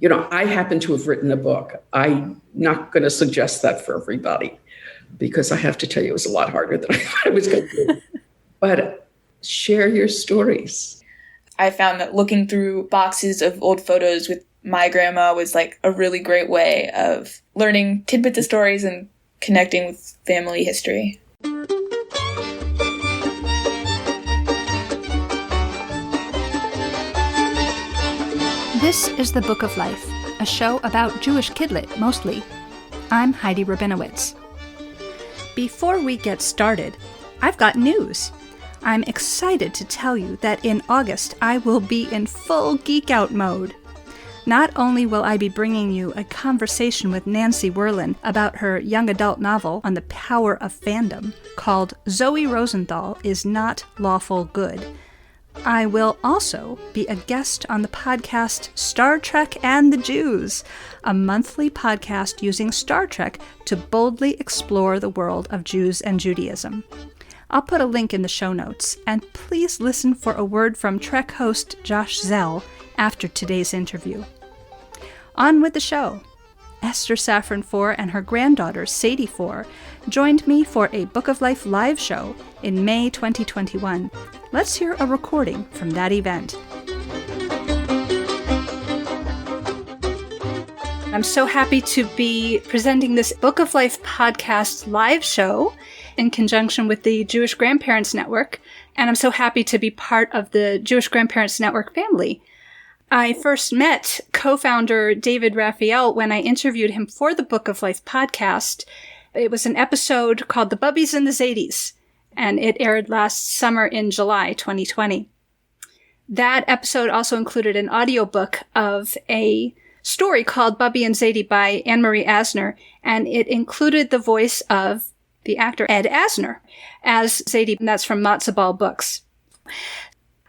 I happen to have written a book. I'm not going to suggest that for everybody because I have to tell you, it was a lot harder than I thought it was going to be. But share your stories. I found that looking through boxes of old photos with my grandma was like a really great way of learning tidbits of stories and connecting with family history. This is The Book of Life, a show about Jewish kidlit, mostly. I'm Heidi Rabinowitz. Before we get started, I've got news. I'm excited to tell you that in August, I will be in full geek-out mode. Not only will I be bringing you a conversation with Nancy Werlin about her young adult novel on the power of fandom called Zoe Rosenthal is Not Lawful Good, I will also be a guest on the podcast Star Trek and the Jews, a monthly podcast using Star Trek to boldly explore the world of Jews and Judaism. I'll put a link in the show notes, and please listen for a word from Trek host Josh Zell after today's interview. On with the show. Esther Safran Foer and her granddaughter, Sadie Foer, joined me for a Book of Life live show in May 2021. Let's hear a recording from that event. I'm so happy to be presenting this Book of Life podcast live show in conjunction with the Jewish Grandparents Network, and I'm so happy to be part of the Jewish Grandparents Network family. I first met co-founder David Raphael when I interviewed him for the Book of Life podcast. It was an episode called The Bubbies and the Zadies, and it aired last summer in July 2020. That episode also included an audiobook of a story called Bubby and Zadie by Anne-Marie Asner, and it included the voice of the actor Ed Asner as Zadie, and that's from Matzo Ball Books.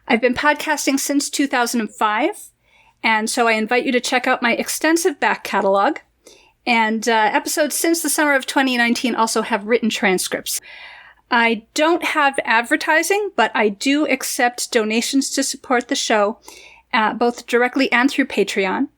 I've been podcasting since 2005, and so I invite you to check out my extensive back catalog. And episodes since the summer of 2019 also have written transcripts. I don't have advertising, but I do accept donations to support the show, both directly and through Patreon.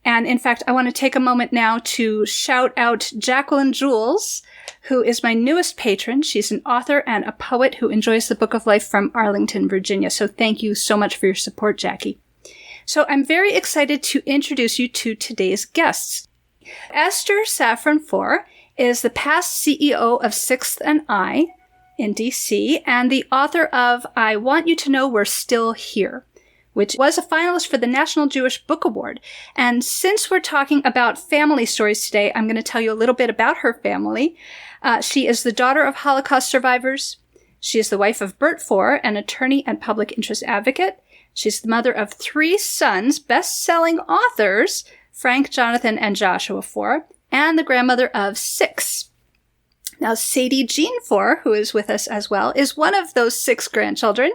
And in fact, I want to take a moment now to shout out Jacqueline Jules, who is my newest patron. She's an author and a poet who enjoys the Book of Life from Arlington, Virginia. So thank you so much for your support, Jackie. So I'm very excited to introduce you to today's guests. Esther Safran Foer is the past CEO of 6th and I in DC and the author of I Want You to Know We're Still Here, which was a finalist for the National Jewish Book Award. And since we're talking about family stories today, I'm going to tell you a little bit about her family. She is the daughter of Holocaust survivors. She is the wife of Bert Foer, an attorney and public interest advocate. She's the mother of 3 sons, best-selling authors, Frank, Jonathan, and Joshua Foer, and the grandmother of 6. Now, Sadie Jean Foer, who is with us as well, is one of those 6 grandchildren.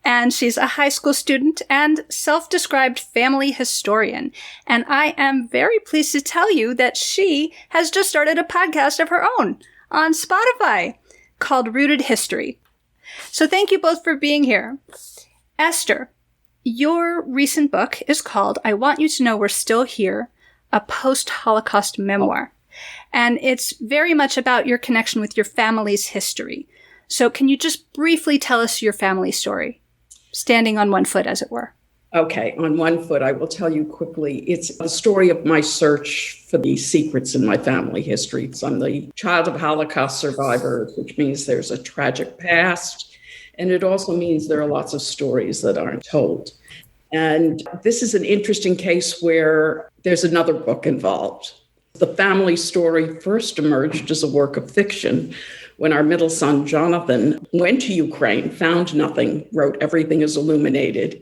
And she's a high school student and self-described family historian. And I am very pleased to tell you that she has just started a podcast of her own on Spotify called Rooted History. So thank you both for being here. Esther, your recent book is called I Want You to Know We're Still Here, a post-Holocaust memoir. And it's very much about your connection with your family's history. So can you just briefly tell us your family story? Standing on one foot, as it were. Okay, on one foot, I will tell you quickly. It's a story of my search for the secrets in my family history. So I'm the child of Holocaust survivor, which means there's a tragic past. And it also means there are lots of stories that aren't told. And this is an interesting case where there's another book involved. The family story first emerged as a work of fiction when our middle son, Jonathan, went to Ukraine, found nothing, wrote Everything is Illuminated.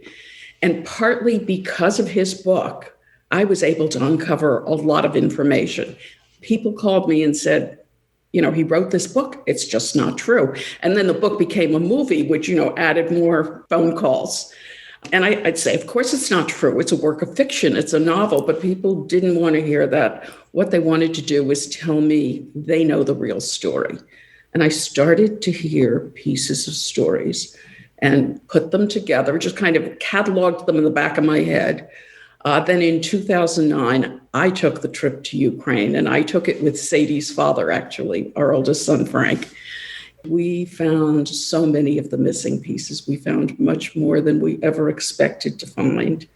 And partly because of his book, I was able to uncover a lot of information. People called me and said, he wrote this book. It's just not true. And then the book became a movie, which, added more phone calls. And I'd say, of course, it's not true. It's a work of fiction. It's a novel. But people didn't want to hear that. What they wanted to do was tell me they know the real story. And I started to hear pieces of stories and put them together, just kind of cataloged them in the back of my head. Then in 2009, I took the trip to Ukraine, and I took it with Sadie's father, actually, our oldest son, Frank. We found so many of the missing pieces. We found much more than we ever expected to find.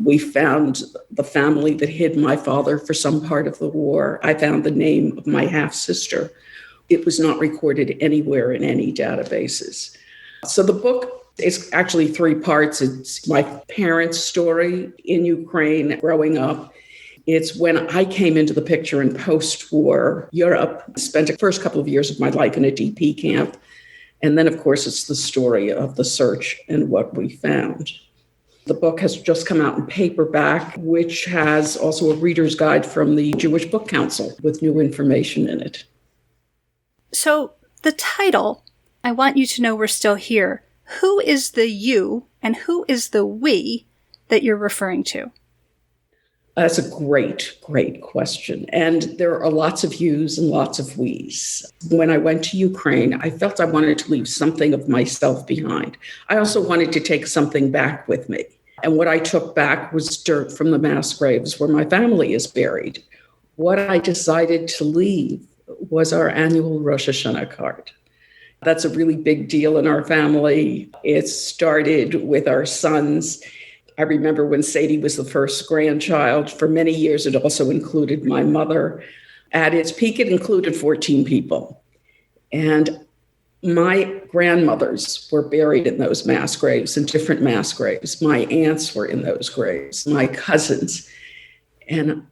We found the family that hid my father for some part of the war. I found the name of my half-sister. It was not recorded anywhere in any databases. So the book is actually 3 parts. It's my parents' story in Ukraine growing up. It's when I came into the picture in post-war Europe, spent the first couple of years of my life in a DP camp. And then, of course, it's the story of the search and what we found. The book has just come out in paperback, which has also a reader's guide from the Jewish Book Council with new information in it. So the title, I Want You to Know We're Still Here. Who is the you and who is the we that you're referring to? That's a great, great question. And there are lots of yous and lots of we's. When I went to Ukraine, I felt I wanted to leave something of myself behind. I also wanted to take something back with me. And what I took back was dirt from the mass graves where my family is buried. What I decided to leave was our annual Rosh Hashanah card. That's a really big deal in our family. It started with our sons. I remember when Sadie was the first grandchild. For many years, it also included my mother. At its peak, it included 14 people. And my grandmothers were buried in those mass graves, in different mass graves. My aunts were in those graves, my cousins. And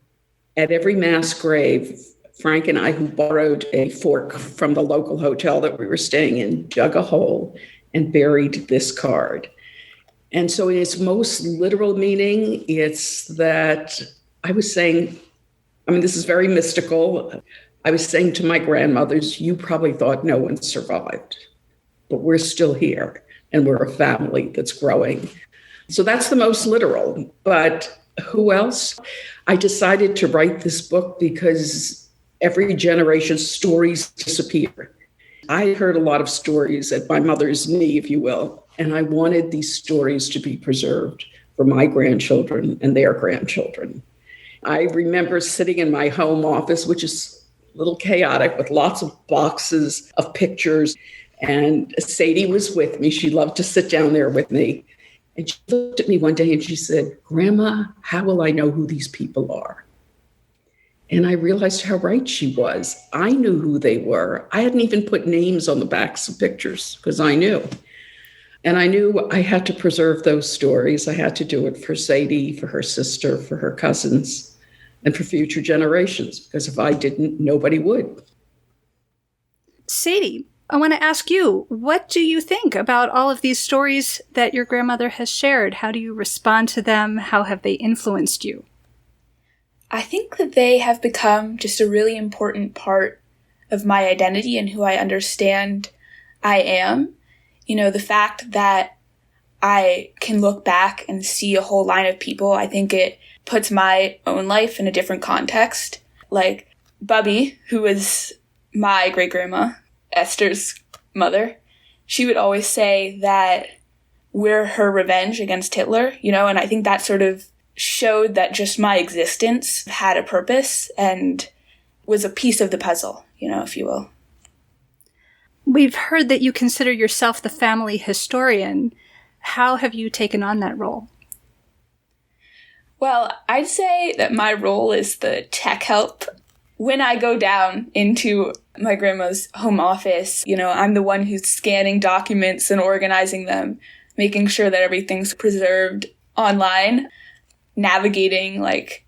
at every mass grave, Frank and I, who borrowed a fork from the local hotel that we were staying in, dug a hole and buried this card. And so in its most literal meaning, it's that I was saying, this is very mystical. I was saying to my grandmothers, you probably thought no one survived, but we're still here and we're a family that's growing. So that's the most literal. But who else? I decided to write this book because every generation's stories disappear. I heard a lot of stories at my mother's knee, if you will, and I wanted these stories to be preserved for my grandchildren and their grandchildren. I remember sitting in my home office, which is a little chaotic with lots of boxes of pictures, and Sadie was with me. She loved to sit down there with me. And she looked at me one day and she said, "Grandma, how will I know who these people are?" And I realized how right she was. I knew who they were. I hadn't even put names on the backs of pictures because I knew. And I knew I had to preserve those stories. I had to do it for Sadie, for her sister, for her cousins, and for future generations, because if I didn't, nobody would. Sadie, I want to ask you, what do you think about all of these stories that your grandmother has shared? How do you respond to them? How have they influenced you? I think that they have become just a really important part of my identity and who I understand I am. The fact that I can look back and see a whole line of people, I think it puts my own life in a different context. Like Bubby, who was my great-grandma, Esther's mother, she would always say that we're her revenge against Hitler, and I think that sort of showed that just my existence had a purpose and was a piece of the puzzle, if you will. We've heard that you consider yourself the family historian. How have you taken on that role? Well, I'd say that my role is the tech help. When I go down into my grandma's home office, I'm the one who's scanning documents and organizing them, making sure that everything's preserved online, navigating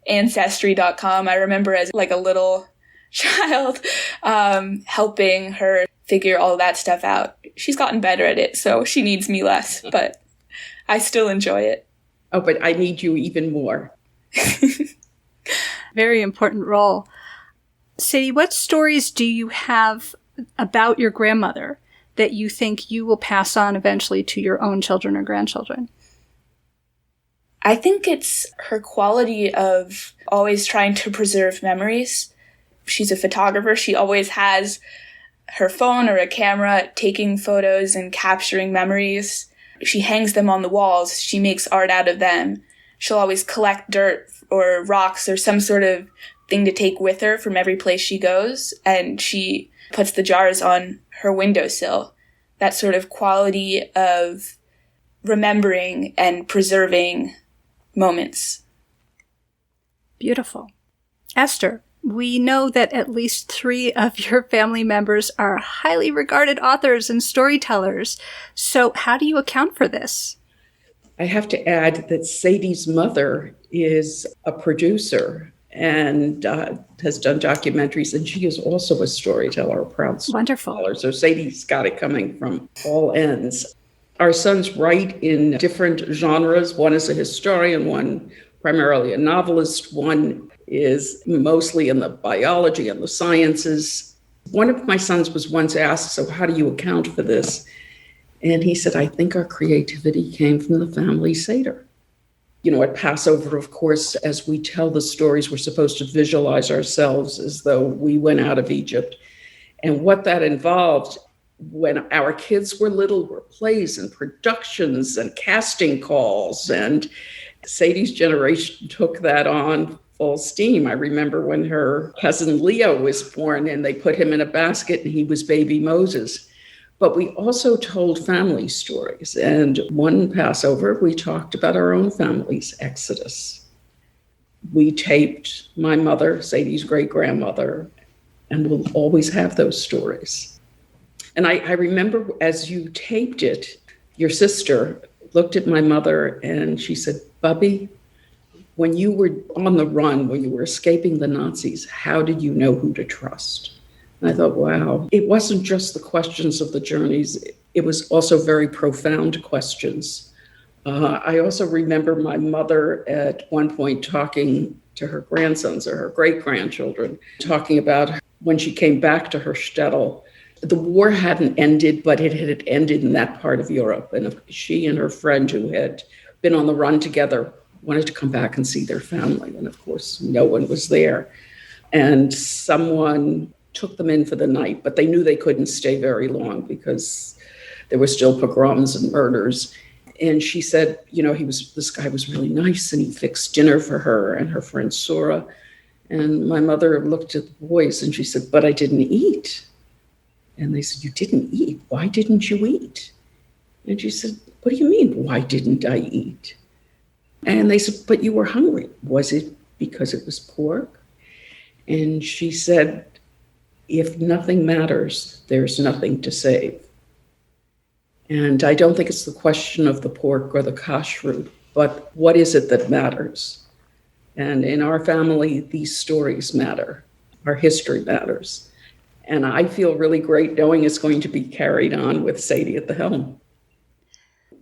Ancestry.com. I remember as a little child helping her figure all that stuff out. She's gotten better at it, so she needs me less, but I still enjoy it. Oh, but I need you even more. Very important role. Sadie, what stories do you have about your grandmother that you think you will pass on eventually to your own children or grandchildren? I think it's her quality of always trying to preserve memories. She's a photographer. She always has her phone or a camera taking photos and capturing memories. She hangs them on the walls. She makes art out of them. she'll always collect dirt or rocks or some sort of thing to take with her from every place she goes, and she puts the jars on her windowsill. That sort of quality of remembering and preserving moments. Beautiful. Esther, we know that at least 3 of your family members are highly regarded authors and storytellers. So how do you account for this? I have to add that Sadie's mother is a producer and has done documentaries, and she is also a storyteller, a proud storyteller. Wonderful. So Sadie's got it coming from all ends. Our sons write in different genres. One is a historian, one primarily a novelist, one is mostly in the biology and the sciences. One of my sons was once asked, so how do you account for this? And he said, I think our creativity came from the family Seder. You know, at Passover, of course, as we tell the stories, we're supposed to visualize ourselves as though we went out of Egypt. And what that involved when our kids were little were plays and productions and casting calls. And Sadie's generation took that on full steam. I remember when her cousin Leo was born and they put him in a basket and he was baby Moses. But we also told family stories. And one Passover, we talked about our own family's exodus. We taped my mother, Sadie's great-grandmother, and we'll always have those stories. And I remember as you taped it, your sister looked at my mother and she said, Bubby, when you were on the run, when you were escaping the Nazis, how did you know who to trust? And I thought, wow, it wasn't just the questions of the journeys. It was also very profound questions. I also remember my mother at one point talking to her grandsons or her great-grandchildren, talking about when she came back to her shtetl. The war hadn't ended, but it had ended in that part of Europe. And she and her friend who had been on the run together wanted to come back and see their family. And of course, no one was there. And someone took them in for the night, but they knew they couldn't stay very long because there were still pogroms and murders. And she said, you know, this guy was really nice and he fixed dinner for her and her friend Sora. And my mother looked at the boys and she said, but I didn't eat. And they said, you didn't eat? Why didn't you eat? And she said, what do you mean, why didn't I eat? And they said, but you were hungry. Was it because it was pork? And she said, if nothing matters, there's nothing to save. And I don't think it's the question of the pork or the kashrut, but what is it that matters? And in our family, these stories matter. Our history matters. And I feel really great knowing it's going to be carried on with Sadie at the helm.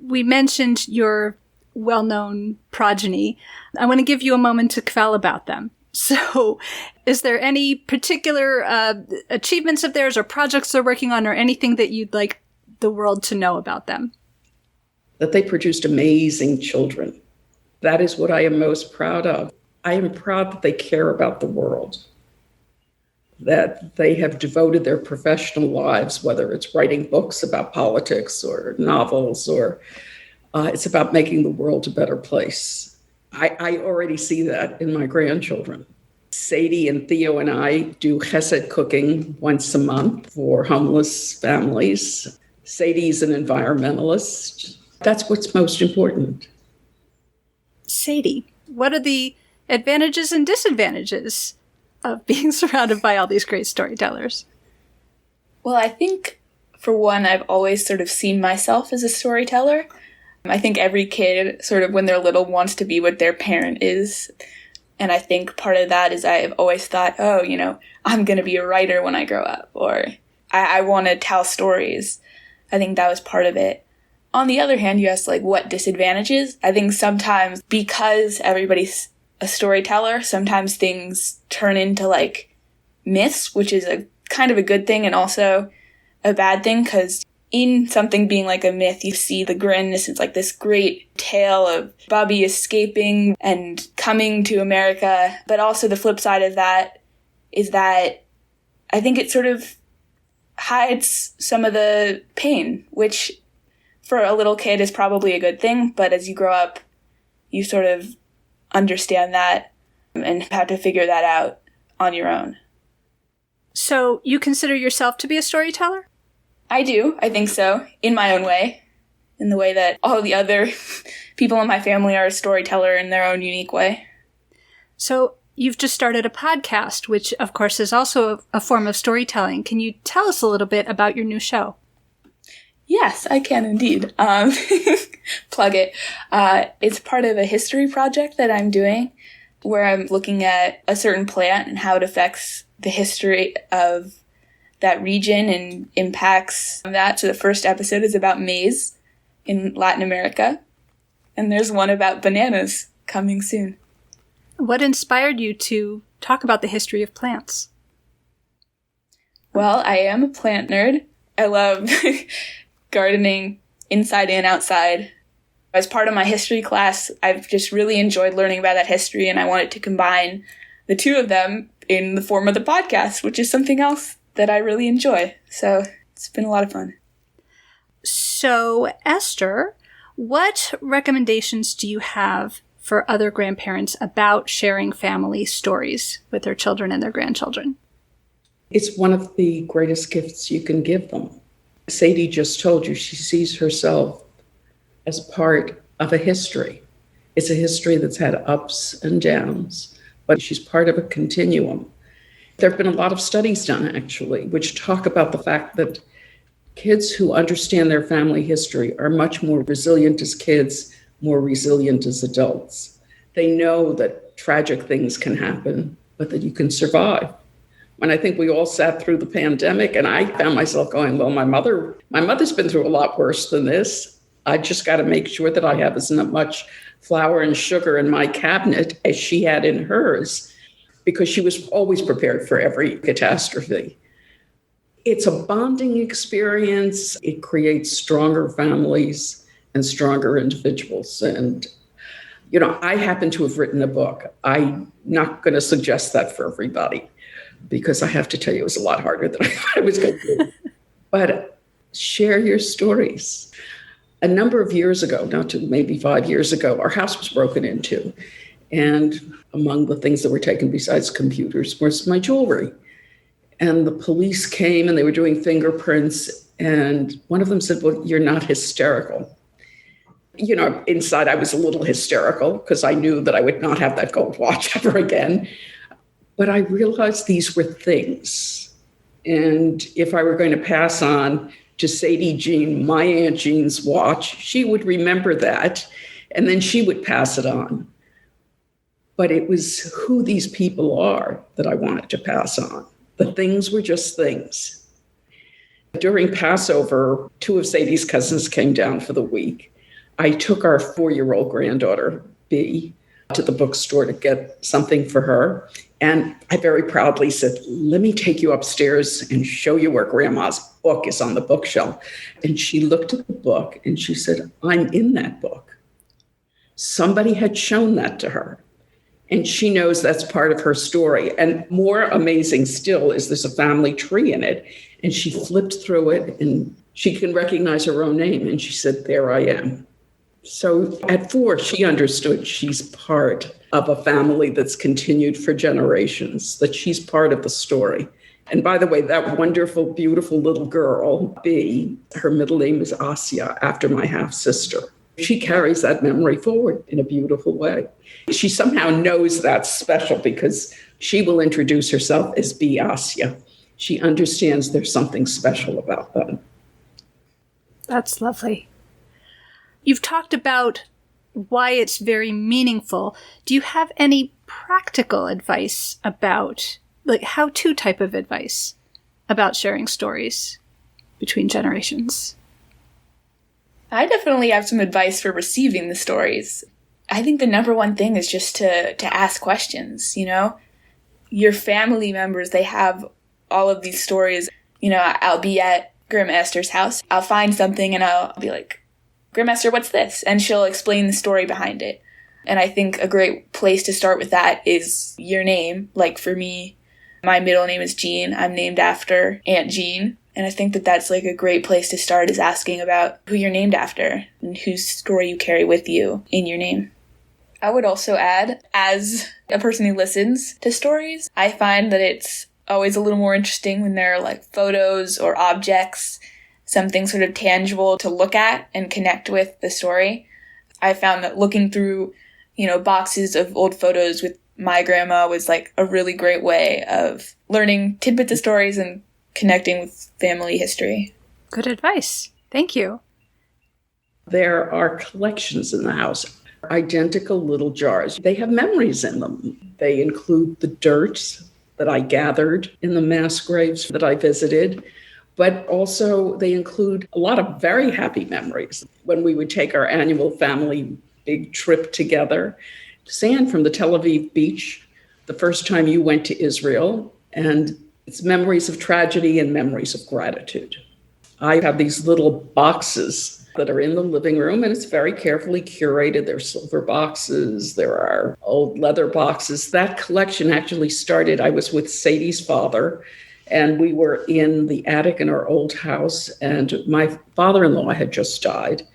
We mentioned your well-known progeny. I want to give you a moment to kvel about them. So is there any particular achievements of theirs or projects they're working on or anything that you'd like the world to know about them? That they produced amazing children. That is what I am most proud of. I am proud that they care about the world, that they have devoted their professional lives, whether it's writing books about politics or novels, or it's about making the world a better place. I already see that in my grandchildren. Sadie and Theo and I do chesed cooking once a month for homeless families. Sadie's an environmentalist. That's what's most important. Sadie, what are the advantages and disadvantages of being surrounded by all these great storytellers? Well, I think, for one, I've always sort of seen myself as a storyteller. I think every kid, sort of when they're little, wants to be what their parent is. And I think part of that is I've always thought, oh, you know, I'm going to be a writer when I grow up, or I want to tell stories. I think that was part of it. On the other hand, you asked, like, what disadvantages? I think sometimes because everybody's a storyteller, sometimes things turn into, like, myths, which is a kind of a good thing and also a bad thing, because in something being like a myth, you see the grandness. It's like this great tale of Bobby escaping and coming to America. But also the flip side of that is that I think it sort of hides some of the pain, which for a little kid is probably a good thing. But as you grow up, you sort of understand that and have to figure that out on your own. So you consider yourself to be a storyteller? I do. I think so. In my own way. In the way that all the other people in my family are a storyteller in their own unique way. So you've just started a podcast, which of course is also a form of storytelling. Can you tell us a little bit about your new show? Yes, I can indeed. Plug it. It's part of a history project that I'm doing where I'm looking at a certain plant and how it affects the history of that region and impacts that. So the first episode is about maize in Latin America. And there's one about bananas coming soon. What inspired you to talk about the history of plants? Well, I am a plant nerd. I love gardening inside and outside. As part of my history class, I've just really enjoyed learning about that history, and I wanted to combine the two of them in the form of the podcast, which is something else that I really enjoy. So it's been a lot of fun. So, Esther, what recommendations do you have for other grandparents about sharing family stories with their children and their grandchildren? It's one of the greatest gifts you can give them. Sadie just told you she sees herself as part of a history. It's a history that's had ups and downs, but she's part of a continuum. There have been a lot of studies done, actually, which talk about the fact that kids who understand their family history are much more resilient as kids, more resilient as adults. They know that tragic things can happen, but that you can survive. When I think we all sat through the pandemic, and I found myself going, well, my mother's been through a lot worse than this. I just got to make sure that I have as much flour and sugar in my cabinet as she had in hers, because she was always prepared for every catastrophe. It's a bonding experience. It creates stronger families and stronger individuals. And, I happen to have written a book. I'm not going to suggest that for everybody, because I have to tell you, it was a lot harder than I thought it was going to be. But share your stories. A number of years ago, maybe 5 years ago, our house was broken into. And among the things that were taken besides computers was my jewelry. And the police came and they were doing fingerprints. And one of them said, well, you're not hysterical. Inside I was a little hysterical because I knew that I would not have that gold watch ever again. But I realized these were things. And if I were going to pass on to Sadie Jean, my Aunt Jean's watch, she would remember that, and then she would pass it on. But it was who these people are that I wanted to pass on. The things were just things. During Passover, 2 of Sadie's cousins came down for the week. I took our 4-year-old granddaughter, B, to the bookstore to get something for her. And I very proudly said, let me take you upstairs and show you where Grandma's book is on the bookshelf. And she looked at the book and she said, I'm in that book. Somebody had shown that to her. And she knows that's part of her story. And more amazing still is there's a family tree in it. And she flipped through it and she can recognize her own name. And she said, there I am. So at 4, she understood she's part of a family that's continued for generations, that she's part of the story. And by the way, that wonderful, beautiful little girl, B, her middle name is Asya, after my half-sister. She carries that memory forward in a beautiful way. She somehow knows that's special because she will introduce herself as B. Asya. She understands there's something special about that. That's lovely. You've talked about why it's very meaningful. Do you have any practical advice about, how-to type of advice about sharing stories between generations? I definitely have some advice for receiving the stories. I think the number one thing is just to ask questions, Your family members, they have all of these stories. I'll be at Grandma Esther's house. I'll find something and I'll be like, Grandma Esther, what's this? And she'll explain the story behind it. And I think a great place to start with that is your name. Like for me, my middle name is Jean. I'm named after Aunt Jean. And I think that that's a great place to start, is asking about who you're named after and whose story you carry with you in your name. I would also add, as a person who listens to stories, I find that it's always a little more interesting when there are like photos or objects, something sort of tangible to look at and connect with the story. I found that looking through, boxes of old photos with my grandma was like a really great way of learning tidbits of stories and connecting with family history. Good advice. Thank you. There are collections in the house, identical little jars. They have memories in them. They include the dirt that I gathered in the mass graves that I visited, but also they include a lot of very happy memories. When we would take our annual family big trip together, sand from the Tel Aviv beach, the first time you went to Israel, and it's memories of tragedy and memories of gratitude. I have these little boxes that are in the living room, and it's very carefully curated. There's silver boxes, there are old leather boxes. That collection actually started, I was with Sadie's father, and we were in the attic in our old house, and my father-in-law had just died.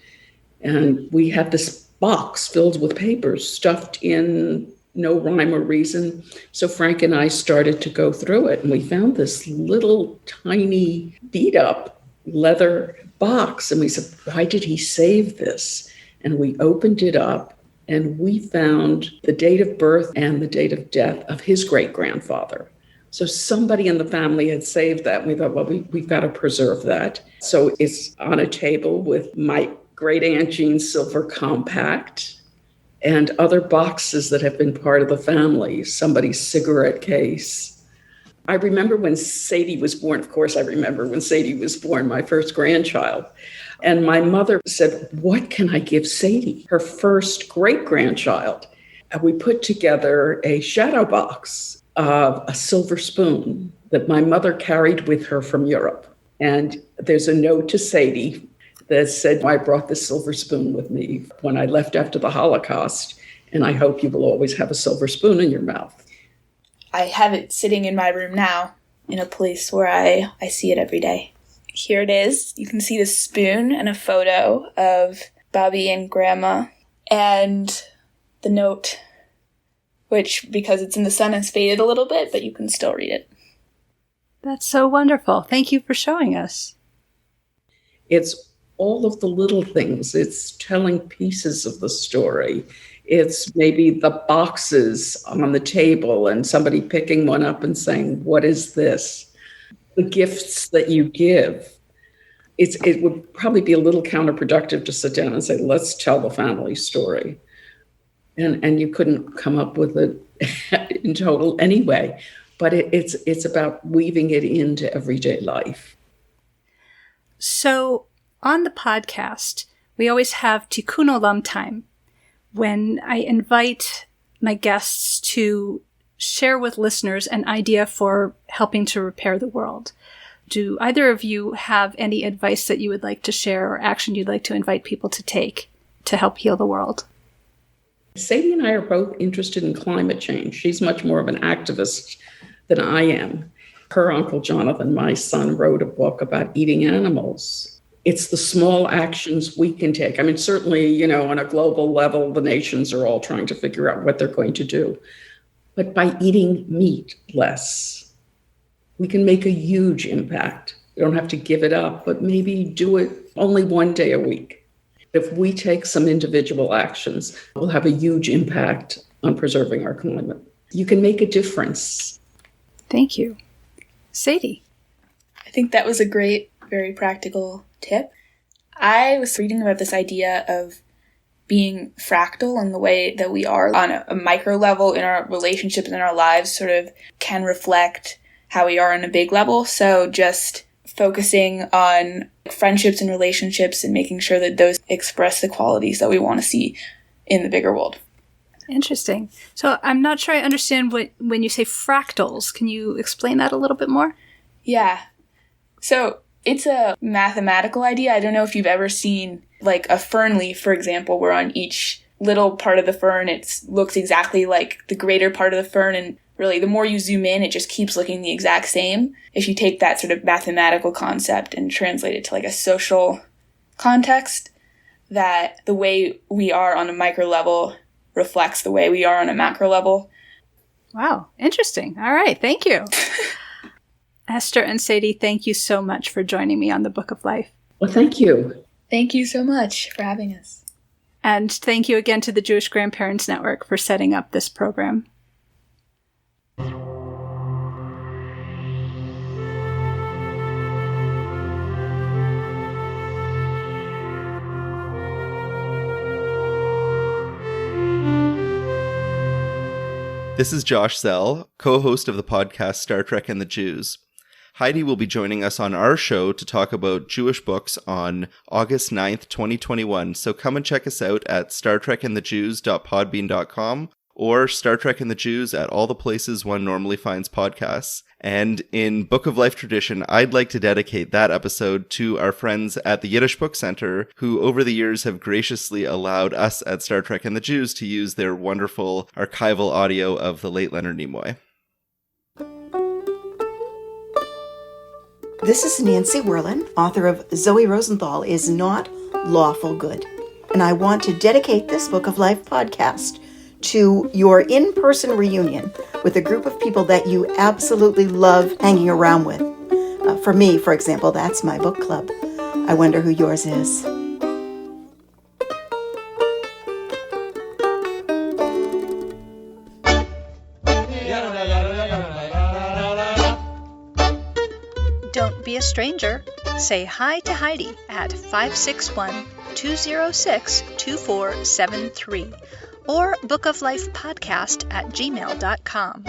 And we had this box filled with papers stuffed in no rhyme or reason. So Frank and I started to go through it, and we found this little tiny beat up leather box. And we said, why did he save this? And we opened it up and we found the date of birth and the date of death of his great-grandfather. So somebody in the family had saved that. And we thought, well, we've got to preserve that. So it's on a table with my great Aunt Jean's silver compact and other boxes that have been part of the family, somebody's cigarette case. I remember when Sadie was born. Of course, I remember when Sadie was born, my first grandchild. And my mother said, what can I give Sadie, her first great-grandchild? And we put together a shadow box of a silver spoon that my mother carried with her from Europe. And there's a note to Sadie that said, I brought this silver spoon with me when I left after the Holocaust, and I hope you will always have a silver spoon in your mouth. I have it sitting in my room now in a place where I see it every day. Here it is. You can see the spoon and a photo of Bobby and Grandma and the note, which, because it's in the sun, has faded a little bit, but you can still read it. That's so wonderful. Thank you for showing us. It's all of the little things. It's telling pieces of the story. It's maybe the boxes on the table and somebody picking one up and saying, what is this? The gifts that you give. It would probably be a little counterproductive to sit down and say, let's tell the family story. And you couldn't come up with it in total anyway. But it's about weaving it into everyday life. So on the podcast, we always have Tikkun Olam time, when I invite my guests to share with listeners an idea for helping to repair the world. Do either of you have any advice that you would like to share or action you'd like to invite people to take to help heal the world? Sadie and I are both interested in climate change. She's much more of an activist than I am. Her uncle Jonathan, my son, wrote a book about eating animals. It's the small actions we can take. I mean, certainly, on a global level, the nations are all trying to figure out what they're going to do. But by eating meat less, we can make a huge impact. We don't have to give it up, but maybe do it only one day a week. If we take some individual actions, we'll have a huge impact on preserving our climate. You can make a difference. Thank you. Sadie. I think that was a great, very practical tip. I was reading about this idea of being fractal and the way that we are on a micro level in our relationships and our lives sort of can reflect how we are on a big level. So just focusing on friendships and relationships and making sure that those express the qualities that we want to see in the bigger world. Interesting. So I'm not sure I understand when you say fractals. Can you explain that a little bit more? Yeah. So it's a mathematical idea. I don't know if you've ever seen like a fern leaf, for example, where on each little part of the fern, it looks exactly like the greater part of the fern. And really, the more you zoom in, it just keeps looking the exact same. If you take that sort of mathematical concept and translate it to like a social context, that the way we are on a micro level reflects the way we are on a macro level. Wow, interesting. All right, thank you. Esther and Sadie, thank you so much for joining me on the Book of Life. Well, thank you. Thank you so much for having us. And thank you again to the Jewish Grandparents Network for setting up this program. This is Josh Zell, co-host of the podcast Star Trek and the Jews. Heidi will be joining us on our show to talk about Jewish books on August 9th, 2021. So come and check us out at startrekandthejews.podbean.com or Star Trek and the Jews at all the places one normally finds podcasts. And in Book of Life tradition, I'd like to dedicate that episode to our friends at the Yiddish Book Center, who over the years have graciously allowed us at Star Trek and the Jews to use their wonderful archival audio of the late Leonard Nimoy. This is Nancy Werlin, author of Zoe Rosenthal is Not Lawful Good. And I want to dedicate this Book of Life podcast to your in-person reunion with a group of people that you absolutely love hanging around with. For me, for example, that's my book club. I wonder who yours is. Don't be a stranger. Say hi to Heidi at 561-206-2473 or bookoflifepodcast@gmail.com.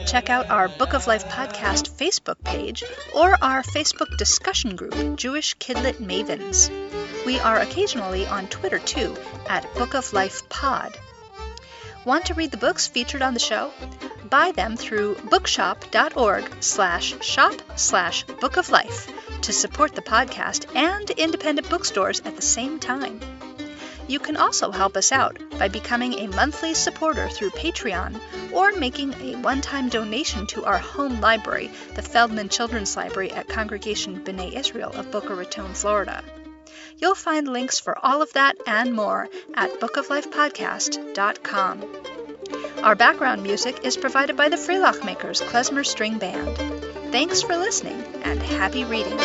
Check out our Book of Life Podcast Facebook page or our Facebook discussion group, Jewish Kidlit Mavens. We are occasionally on Twitter too, at Book of Life Pod. Want to read the books featured on the show? Buy them through bookshop.org/shop/bookoflife to support the podcast and independent bookstores at the same time. You can also help us out by becoming a monthly supporter through Patreon or making a one-time donation to our home library, the Feldman Children's Library at Congregation B'nai Israel of Boca Raton, Florida. You'll find links for all of that and more at bookoflifepodcast.com. Our background music is provided by the Freelock Makers Klezmer String Band. Thanks for listening and happy reading.